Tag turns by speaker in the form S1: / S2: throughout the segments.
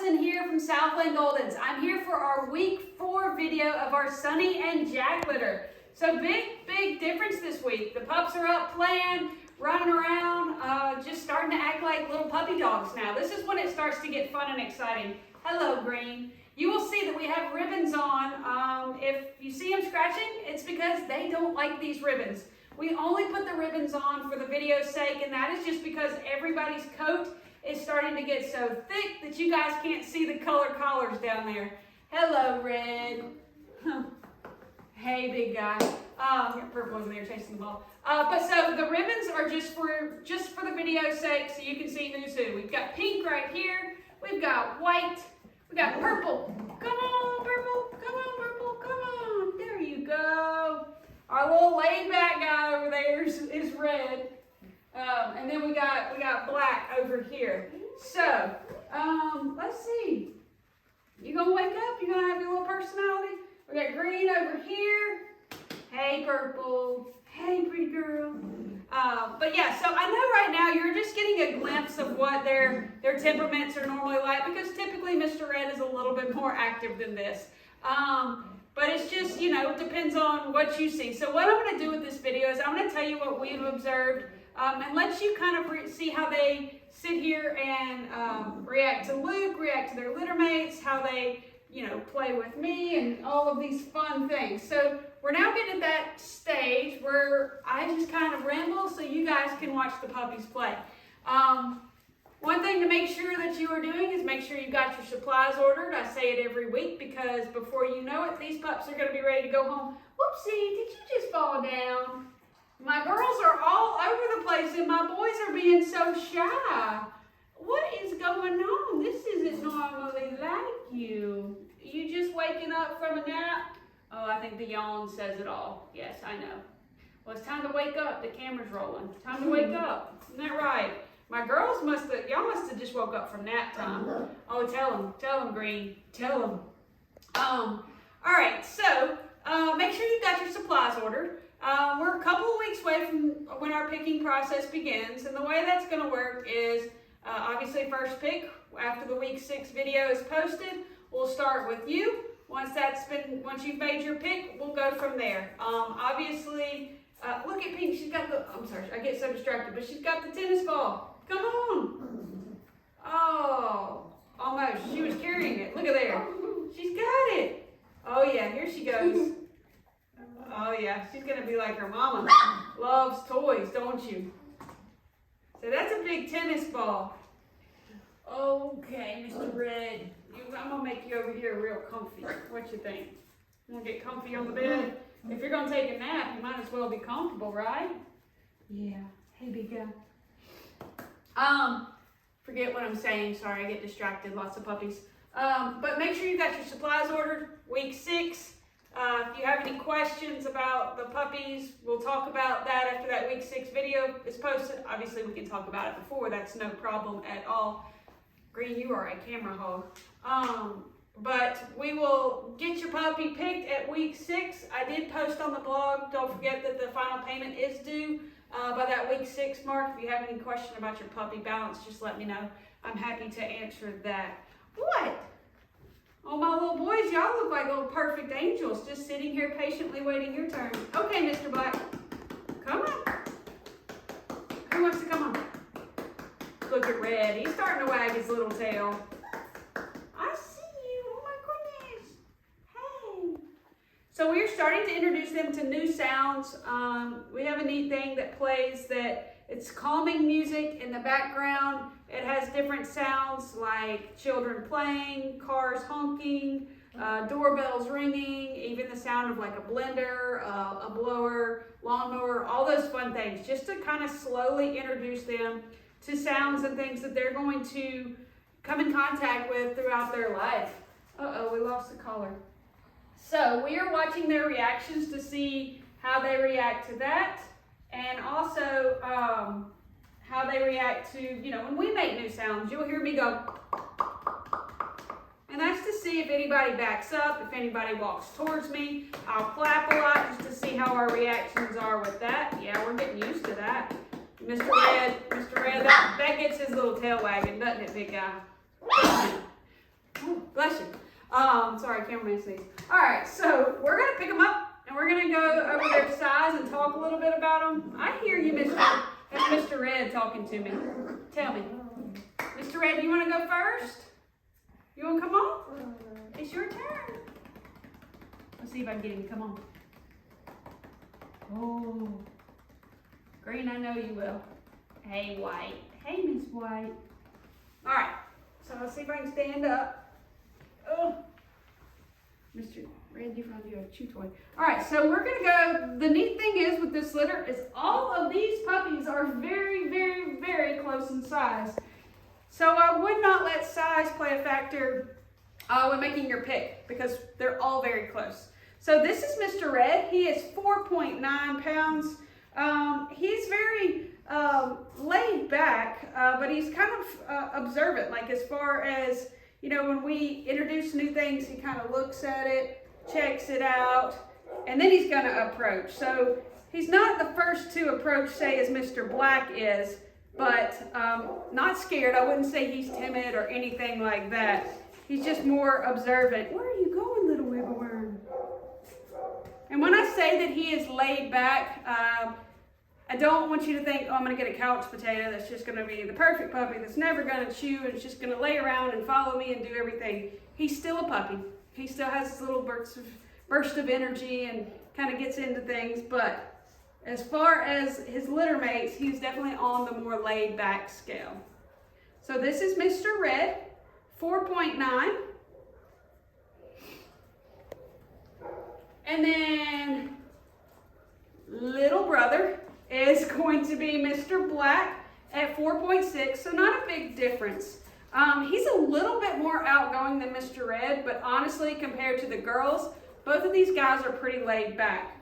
S1: Allison here from Southland Goldens. I'm here for our week 4 video of our Sunny and Jack litter. So big difference this week. The pups are up playing, running around, just starting to act like little puppy dogs now. This is when it starts to get fun and exciting. Hello, Green. You will see that we have ribbons on. If you see them scratching, it's because they don't like these ribbons. We only put the ribbons on for the video's sake, and that is just because everybody's coat is starting to get so thick that you guys can't see the color collars down there. Hello, Red. Hey, big guy. Purple over there chasing the ball. But so the ribbons are just for the video's sake, so you can see who's who. We've got pink right here. We've got white. We got purple. Come on, purple. Come on, purple. Come on. There you go. Our little laid-back guy over there is red. And then we got black over here. So, let's see. You gonna wake up? You gonna have your little personality? We got green over here. Hey, purple. Hey, pretty girl. But yeah, so I know right now you're just getting a glimpse of what their temperaments are normally like, because typically Mr. Red is a little bit more active than this. But it's just, you know, it depends on what you see. So what I'm going to do with this video is I'm going to tell you what we've observed and let you kind of see how they sit here and react to Luke, react to their litter mates, how they, you know, play with me and all of these fun things. So we're now getting at that stage where I just kind of ramble so you guys can watch the puppies play. One thing to make sure that you are doing is make sure you got your supplies ordered. I say it every week because before you know it, these pups are going to be ready to go home. Whoopsie, did you just fall down? My girls are all over the place and my boys are being so shy. What is going on? This isn't normally like you. You just waking up from a nap? Oh, I think the yawn says it all. Yes, I know. Well, it's time to wake up. The camera's rolling. Time to wake up. Isn't that right? My girls y'all must have just woke up from nap time. Oh, tell them, Green, tell them. All right, so make sure you got your supplies ordered. We're a couple of weeks away from when our picking process begins, and the way that's going to work is obviously first pick after the week 6 video is posted. We'll start with you. Once you've made your pick, we'll go from there. Obviously, look at Pink. She's got I'm sorry, I get so distracted, but she's got the tennis ball. Come on. Oh, almost. She was carrying it. Look at there. She's got it. Oh, yeah, here she goes. Oh, yeah, she's going to be like her mama. Loves toys, don't you? So that's a big tennis ball. Okay, Mr. Red. I'm going to make you over here real comfy. What you think? You want to get comfy on the bed? If you're going to take a nap, you might as well be comfortable, right? Yeah. Hey, big guy. Forget what I'm saying. Sorry, I get distracted. Lots of puppies. But make sure you got your supplies ordered. Week 6. If you have any questions about the puppies, we'll talk about that after that week 6 video is posted. Obviously, we can talk about it before. That's no problem at all. Green, you are a camera hog. But we will get your puppy picked at week 6. I did post on the blog. Don't forget that the final payment is due by that week 6 mark. If you have any question about your puppy balance, just let me know. I'm happy to answer that. What? Oh, my little boys, y'all look like little perfect angels, just sitting here patiently waiting your turn. Okay, Mr. Black. Come on. Who wants to come on? Look at Red. He's starting to wag his little tail. I see you. Oh, my goodness. Hey. So we're starting to introduce them to new sounds. We have a neat thing that plays that it's calming music in the background. It has different sounds like children playing, cars honking, doorbells ringing, even the sound of like a blender, a blower, lawnmower, all those fun things, just to kind of slowly introduce them to sounds and things that they're going to come in contact with throughout their life. Uh-oh, we lost the collar. So we are watching their reactions to see how they react to that, and also how they react to, you know, when we make new sounds, you'll hear me go, and that's to see if anybody backs up, if anybody walks towards me. I'll clap a lot just to see how our reactions are with that. Yeah, we're getting used to that. Mr. Red, that gets his little tail wagging, doesn't it, big guy? Ooh, bless you. Sorry, cameraman sneeze. All right, so we're gonna pick them up and we're gonna go over their size and talk a little bit about them. I hear you, Mr. That's Mr. Red talking to me. Tell me, Mr. Red, do you want to go first? You want to come on? It's your turn. Let's see if I can get him. Come on. Oh, Green, I know you will. Hey, White. Hey, Miss White. All right, so let's see if I can stand up. Oh, Mr. Red, you found you a chew toy. All right, so we're gonna go. The neat thing is with this litter is all of these puppies are very, very, very close in size. So I would not let size play a factor when making your pick because they're all very close. So this is Mr. Red. He is 4.9 pounds. He's very laid back, but he's kind of observant. Like as far as, you know, when we introduce new things, he kind of looks at it, checks it out, and then he's going to approach. So he's not the first to approach, say, as Mr. Black is, but not scared. I wouldn't say he's timid or anything like that. He's just more observant. Where are you going, little wiggle worm? And when I say that he is laid back, I don't want you to think, oh, I'm going to get a couch potato that's just going to be the perfect puppy that's never going to chew and it's just going to lay around and follow me and do everything. He's still a puppy. He still has his little burst of energy and kind of gets into things. But as far as his litter mates, he's definitely on the more laid back scale. So this is Mr. Red, 4.9. And then little brother is going to be Mr. Black at 4.6, so not a big difference. He's a little bit more outgoing than Mr. Red, but honestly, compared to the girls, both of these guys are pretty laid back.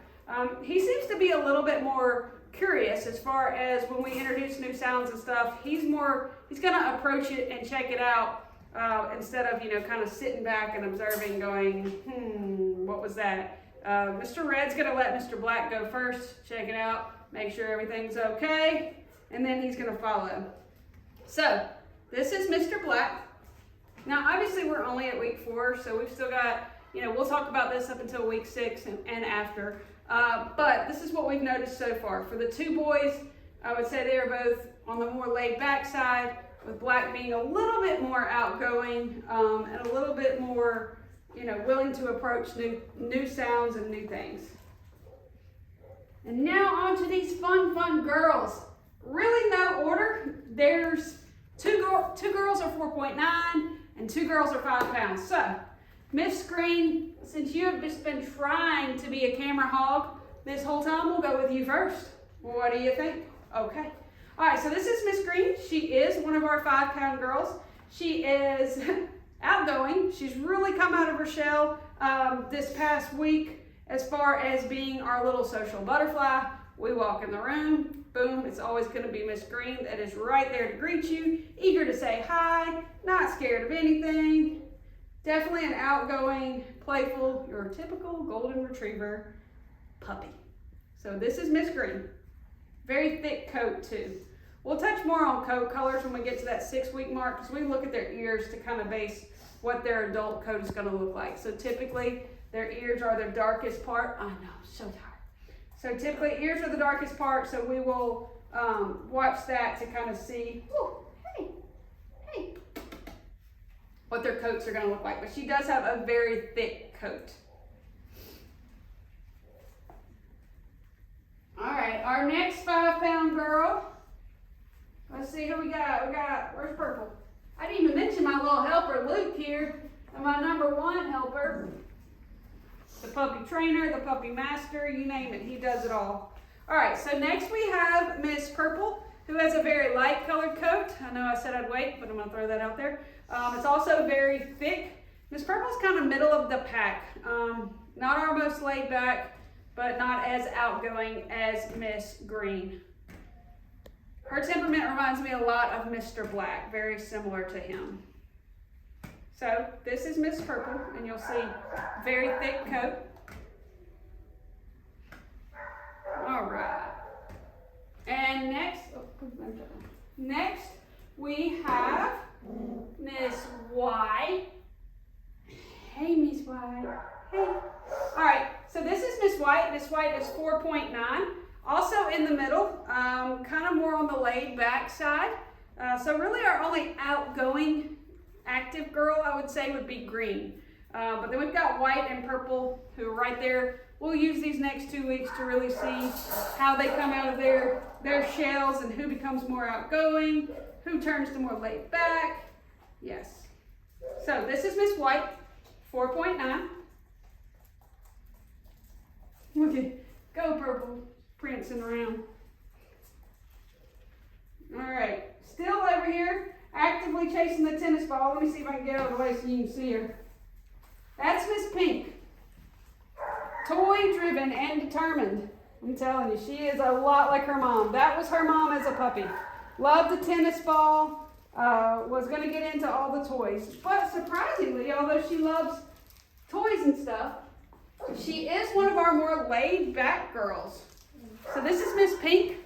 S1: He seems to be a little bit more curious as far as when we introduce new sounds and stuff. He's gonna approach it and check it out instead of, you know, kind of sitting back and observing going, what was that? Mr. Red's gonna let Mr. Black go first, check it out, make sure everything's okay, and then he's gonna follow. So, this is Mr. Black. Now, obviously we're only at week 4, so we've still got, you know, we'll talk about this up until week 6 and after. But this is what we've noticed so far. For the 2 boys, I would say they are both on the more laid back side, with Black being a little bit more outgoing and a little bit more, you know, willing to approach new sounds and new things. And now on to these fun girls. Really no order. There's two girls are 4.9 and 2 girls are 5 pounds. So, Miss Green, since you have just been trying to be a camera hog this whole time, we'll go with you first. What do you think? Okay. All right, so this is Miss Green. She is one of our 5-pound girls. She is outgoing. She's really come out of her shell this past week as far as being our little social butterfly. We walk in the room, boom, it's always going to be Miss Green that is right there to greet you, eager to say hi, not scared of anything. Definitely an outgoing, playful, your typical golden retriever puppy. So this is Miss Green. Very thick coat too. We'll touch more on coat colors when we get to that 6-week mark because we look at their ears to kind of base what their adult coat is going to look like. So typically their ears are their darkest part. I know, so tired. So typically ears are the darkest part, so we will watch that to kind of see, hey, what their coats are going to look like. But she does have a very thick coat. All right, our next 5-pound girl. Let's see who we got. Where's Purple? I didn't even mention my little helper, Luke, here, and my number 1 helper. The puppy trainer, the puppy master, you name it, he does it all. All right, so next we have Miss Purple, who has a very light colored coat. I know I said I'd wait, but I'm gonna throw that out there. It's also very thick. Miss Purple's kind of middle of the pack. Not our most laid back, but not as outgoing as Miss Green. Her temperament reminds me a lot of Mr. Black, very similar to him. So this is Miss Purple, and you'll see very thick coat. All right. And next we have Miss White. White. Hey. All right, so this is Miss White. Miss White is 4.9. Also in the middle, kind of more on the laid back side. So really our only outgoing active girl, I would say, would be Green. But then we've got White and Purple who are right there. We'll use these next 2 weeks to really see how they come out of their shells and who becomes more outgoing, who turns to more laid back. Yes. So this is Miss White, 4.9. Look at, go Purple, prancing around. All right, still over here, actively chasing the tennis ball. Let me see if I can get out of the way so you can see her. That's Miss Pink. Toy driven and determined. I'm telling you, she is a lot like her mom. That was her mom as a puppy. Loved the tennis ball, was going to get into all the toys. But surprisingly, although she loves toys and stuff, she is one of our more laid back girls. So this is Miss Pink,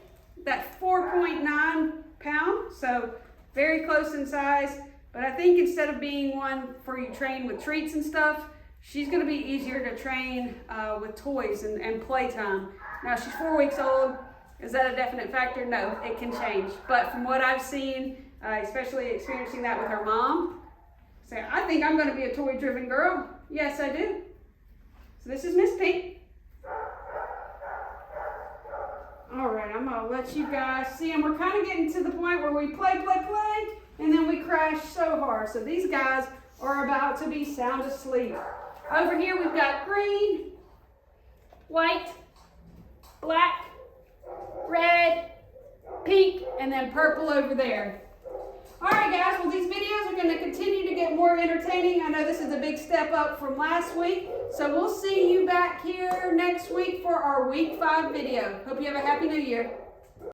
S1: that 4.9 pound, so very close in size. But I think instead of being one for you train with treats and stuff, she's going to be easier to train with toys and playtime. Now she's 4 weeks old. Is that a definite factor? No, it can change. But from what I've seen, especially experiencing that with her mom, say, I think I'm going to be a toy-driven girl. Yes, I do. So this is Miss Pink. All right, I'm going to let you guys see them. We're kind of getting to the point where we play, and then we crash so hard. So these guys are about to be sound asleep. Over here we've got Green, White, Black, Red, Pink, and then Purple over there. All right, guys, well, these videos are going to continue to get more entertaining. I know this is a big step up from last week, so we'll see you back here next week for our week 5 video. Hope you have a happy new year.